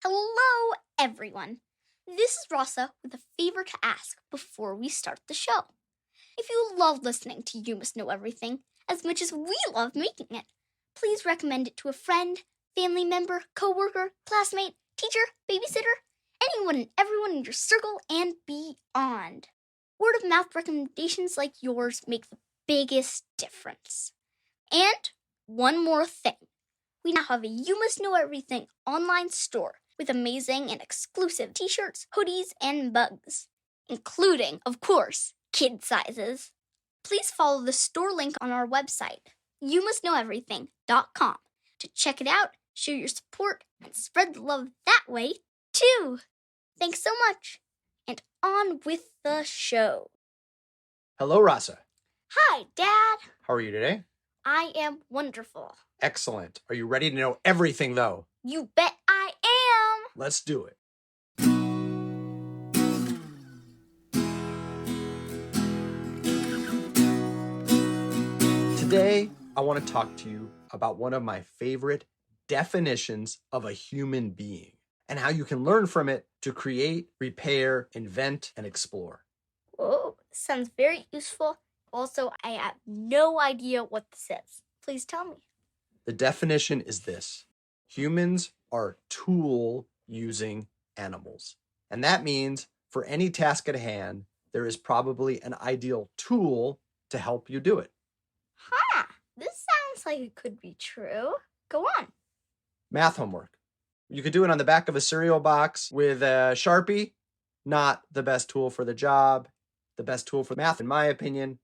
Hello, everyone. This is Rasa with a favor to ask before we start the show. If you love listening to You Must Know Everything as much as we love making it, please recommend it to a friend, family member, coworker, classmate, teacher, babysitter, anyone and everyone in your circle and beyond. Word of mouth recommendations like yours make the biggest difference. And one more thing. We now have a You Must Know Everything online store with amazing and exclusive t-shirts, hoodies, and mugs, including, of course, kid sizes. Please follow the store link on our website, youmustknoweverything.com, to check it out, show your support, and spread the love that way, too. Thanks so much, and on with the show. Hello, Rasa. Hi, Dad. How are you today? I am wonderful. Excellent. Are you ready to know everything, though? You bet I am. Let's do it. Today, I want to talk to you about one of my favorite definitions of a human being and how you can learn from it to create, repair, invent, and explore. Whoa, sounds very useful. Also, I have no idea what this is. Please tell me. The definition is this: humans are tool-using animals. And that means for any task at hand, there is probably an ideal tool to help you do it. Huh, this sounds like it could be true. Go on. Math homework. You could do it on the back of a cereal box with a Sharpie. Not the best tool for the job. The best tool for math, in my opinion: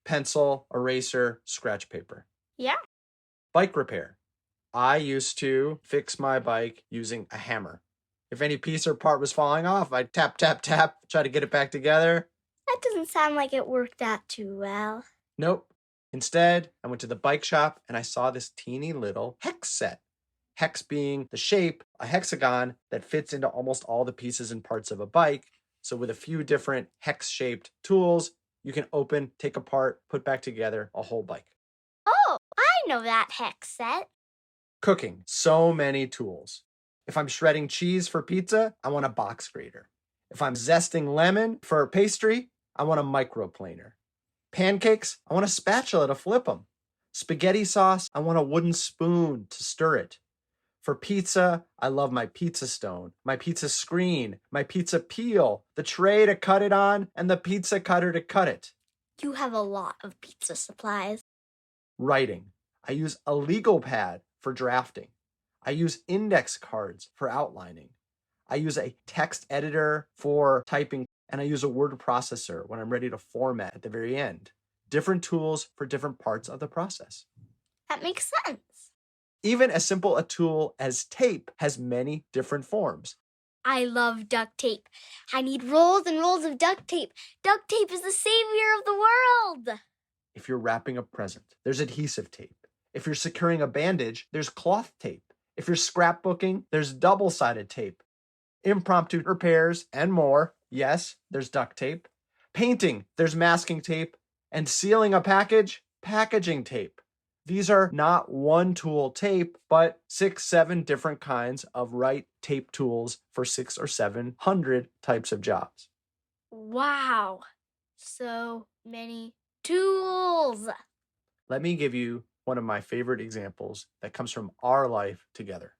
pencil, eraser, scratch paper. Yeah. Bike repair. I used to fix my bike using a hammer. If any piece or part was falling off, I'd tap, tap, tap, try to get it back together. That doesn't sound like it worked out too well. Nope. Instead, I went to the bike shop and I saw this teeny little hex set. Hex being the shape, a hexagon that fits into almost all the pieces and parts of a bike. So with a few different hex-shaped tools, you can open, take apart, put back together a whole bike. Oh, I know that hex set. Cooking, so many tools. If I'm shredding cheese for pizza, I want a box grater. If I'm zesting lemon for pastry, I want a microplaner. Pancakes, I want a spatula to flip them. Spaghetti sauce, I want a wooden spoon to stir it. For pizza, I love my pizza stone, my pizza screen, my pizza peel, the tray to cut it on, and the pizza cutter to cut it. You have a lot of pizza supplies. Writing. I use a legal pad for drafting. I use index cards for outlining. I use a text editor for typing, and I use a word processor when I'm ready to format at the very end. Different tools for different parts of the process. That makes sense. Even as simple a tool as tape has many different forms. I love duct tape. I need rolls and rolls of duct tape. Duct tape is the savior of the world. If you're wrapping a present, there's adhesive tape. If you're securing a bandage, there's cloth tape. If you're scrapbooking, there's double-sided tape. Impromptu repairs and more, yes, there's duct tape. Painting, there's masking tape. And sealing a package, packaging tape. These are not one tool tape, but 6, 7 different kinds of right tape tools for 600 or 700 types of jobs. Wow, so many tools. Let me give you one of my favorite examples that comes from our life together.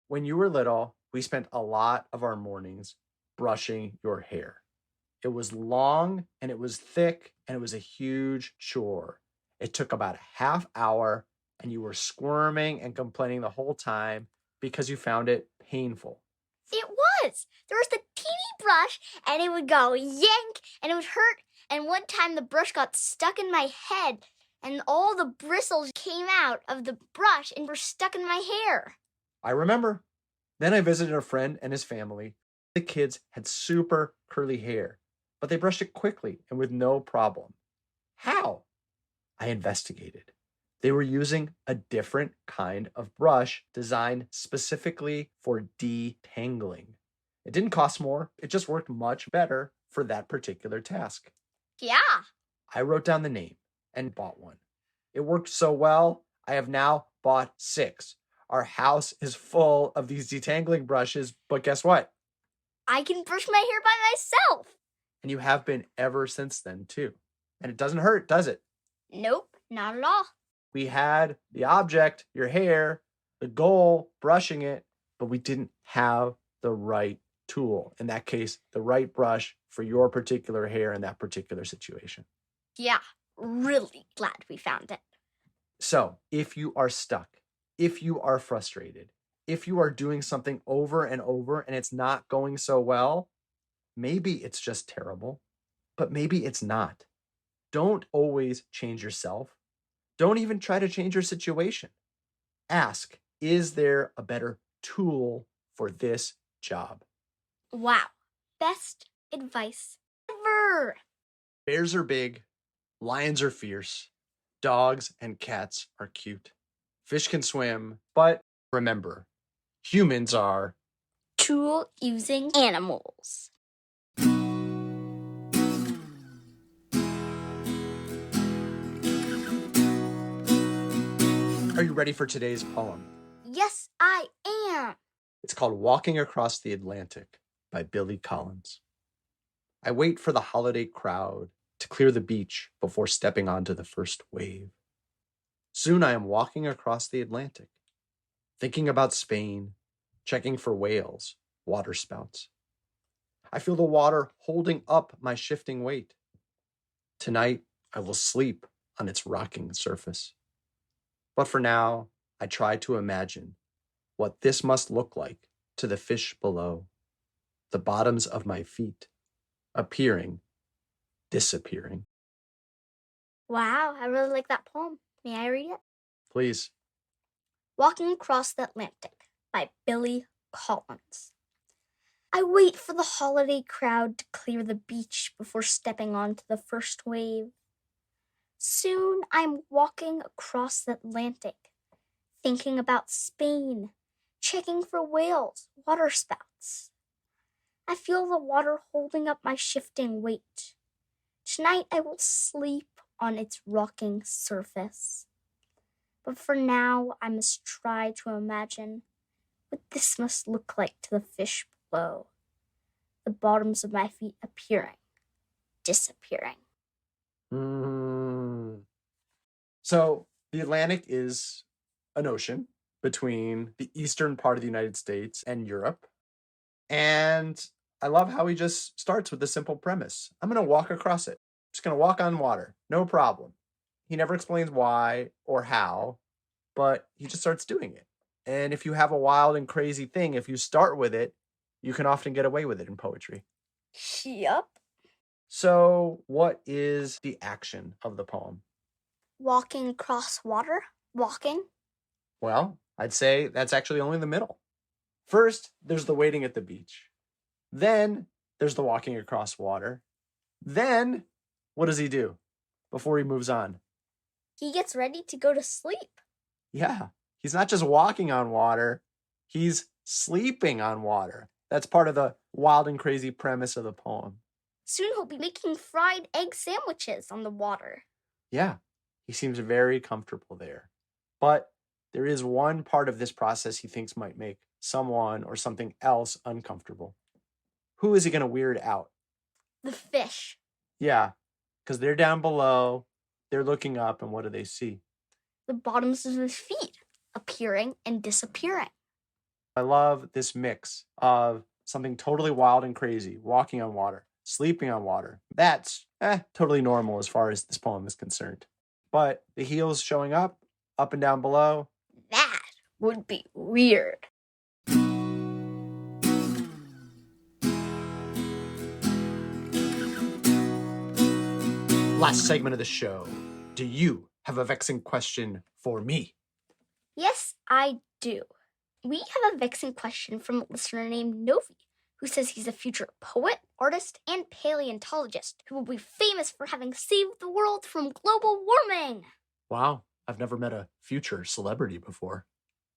When you were little, we spent a lot of our mornings brushing your hair. It was long and it was thick and it was a huge chore. It took about a half hour and you were squirming and complaining the whole time because you found it painful. It was. There was the teeny brush and it would go yank and it would hurt. And one time the brush got stuck in my head and all the bristles came out of the brush and were stuck in my hair. I remember. Then I visited a friend and his family. The kids had super curly hair, but they brushed it quickly and with no problem. How? I investigated. They were using a different kind of brush designed specifically for detangling. It didn't cost more. It just worked much better for that particular task. Yeah. I wrote down the name and bought one. It worked so well, I have now bought 6. Our house is full of these detangling brushes, but guess what? I can brush my hair by myself. And you have been ever since then, too. And it doesn't hurt, does it? Nope, not at all. We had the object, your hair, the goal, brushing it, but we didn't have the right tool. In that case, the right brush for your particular hair in that particular situation. Yeah, really glad we found it. So if you are stuck, if you are frustrated, if you are doing something over and over and it's not going so well, maybe it's just terrible, but maybe it's not. Don't always change yourself. Don't even try to change your situation. Ask, is there a better tool for this job? Wow, best advice ever. Bears are big, lions are fierce, dogs and cats are cute. Fish can swim, but remember, humans are Tool using animals. Are you ready for today's poem? Yes, I am. It's called Walking Across the Atlantic by Billy Collins. I wait for the holiday crowd to clear the beach before stepping onto the first wave. Soon I am walking across the Atlantic, thinking about Spain, checking for whales, waterspouts. I feel the water holding up my shifting weight. Tonight I will sleep on its rocking surface. But for now, I try to imagine what this must look like to the fish below, the bottoms of my feet, appearing, disappearing. Wow, I really like that poem. May I read it? Please. Walking Across the Atlantic by Billy Collins. I wait for the holiday crowd to clear the beach before stepping onto the first wave. Soon I'm walking across the Atlantic, thinking about Spain, checking for whales, waterspouts. I feel the water holding up my shifting weight. Tonight I will sleep on its rocking surface. But for now, I must try to imagine what this must look like to the fish below, the bottoms of my feet appearing, disappearing. So the Atlantic is an ocean between the eastern part of the United States and Europe. And I love how he just starts with the simple premise. I'm going to walk across it. Just going to walk on water. No problem. He never explains why or how, but he just starts doing it. And if you have a wild and crazy thing, if you start with it, you can often get away with it in poetry. Yup. So, what is the action of the poem? Walking across water? Walking? Well, I'd say that's actually only the middle. First, there's the waiting at the beach. Then, there's the walking across water. Then, what does he do before he moves on? He gets ready to go to sleep. Yeah, he's not just walking on water, he's sleeping on water. That's part of the wild and crazy premise of the poem. Soon he'll be making fried egg sandwiches on the water. Yeah, he seems very comfortable there. But there is one part of this process he thinks might make someone or something else uncomfortable. Who is he going to weird out? The fish. Yeah, because they're down below, they're looking up, and what do they see? The bottoms of his feet appearing and disappearing. I love this mix of something totally wild and crazy, walking on water, sleeping on water. That's totally normal as far as this poem is concerned. But the heels showing up and down below. That would be weird. Last segment of the show. Do you have a vexing question for me? Yes, I do. We have a vexing question from a listener named Novi, who says he's a future poet, artist, and paleontologist who will be famous for having saved the world from global warming. Wow, I've never met a future celebrity before.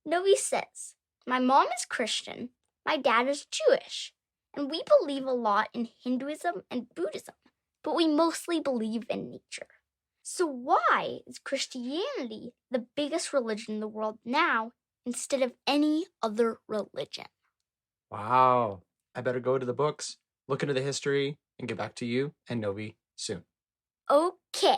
Novi says, my mom is Christian, my dad is Jewish, and we believe a lot in Hinduism and Buddhism, but we mostly believe in nature. So why is Christianity the biggest religion in the world now instead of any other religion. Wow. I better go to the books, look into the history, and get back to you and Novi soon. Okay.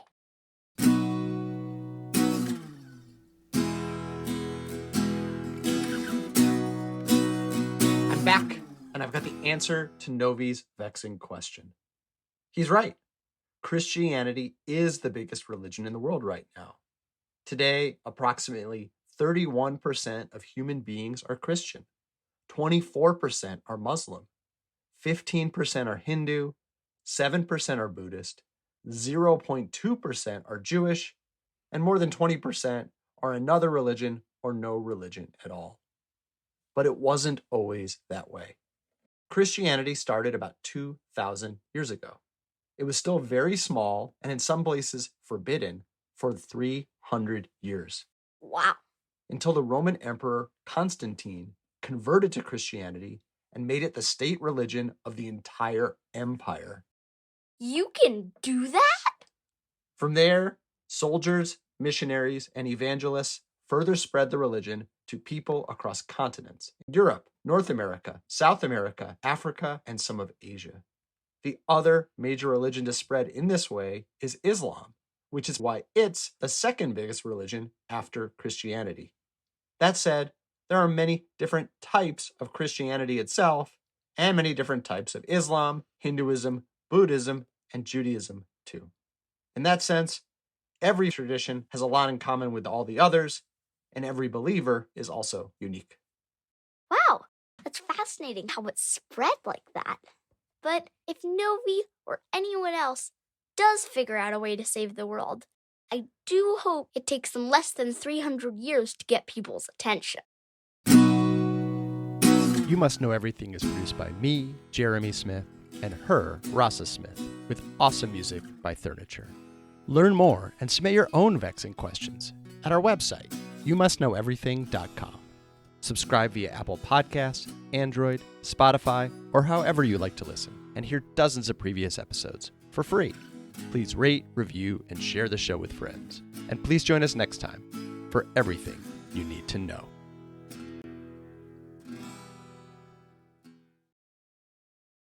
I'm back, and I've got the answer to Novi's vexing question. He's right. Christianity is the biggest religion in the world right now. Today, approximately 31% of human beings are Christian, 24% are Muslim, 15% are Hindu, 7% are Buddhist, 0.2% are Jewish, and more than 20% are another religion or no religion at all. But it wasn't always that way. Christianity started about 2,000 years ago. It was still very small and in some places forbidden for 300 years. Wow. Until the Roman Emperor Constantine converted to Christianity and made it the state religion of the entire empire. You can do that? From there, soldiers, missionaries, and evangelists further spread the religion to people across continents: Europe, North America, South America, Africa, and some of Asia. The other major religion to spread in this way is Islam, which is why it's the second biggest religion after Christianity. That said, there are many different types of Christianity itself, and many different types of Islam, Hinduism, Buddhism, and Judaism too. In that sense, every tradition has a lot in common with all the others, and every believer is also unique. Wow, that's fascinating how it spread like that. But if Novi or anyone else does figure out a way to save the world, I do hope it takes them less than 300 years to get people's attention. You Must Know Everything is produced by me, Jeremy Smith, and her, Rasa Smith, with awesome music by Furniture. Learn more and submit your own vexing questions at our website, youmustknoweverything.com. Subscribe via Apple Podcasts, Android, Spotify, or however you like to listen, and hear dozens of previous episodes for free. Please rate, review, and share the show with friends. And please join us next time for everything you need to know.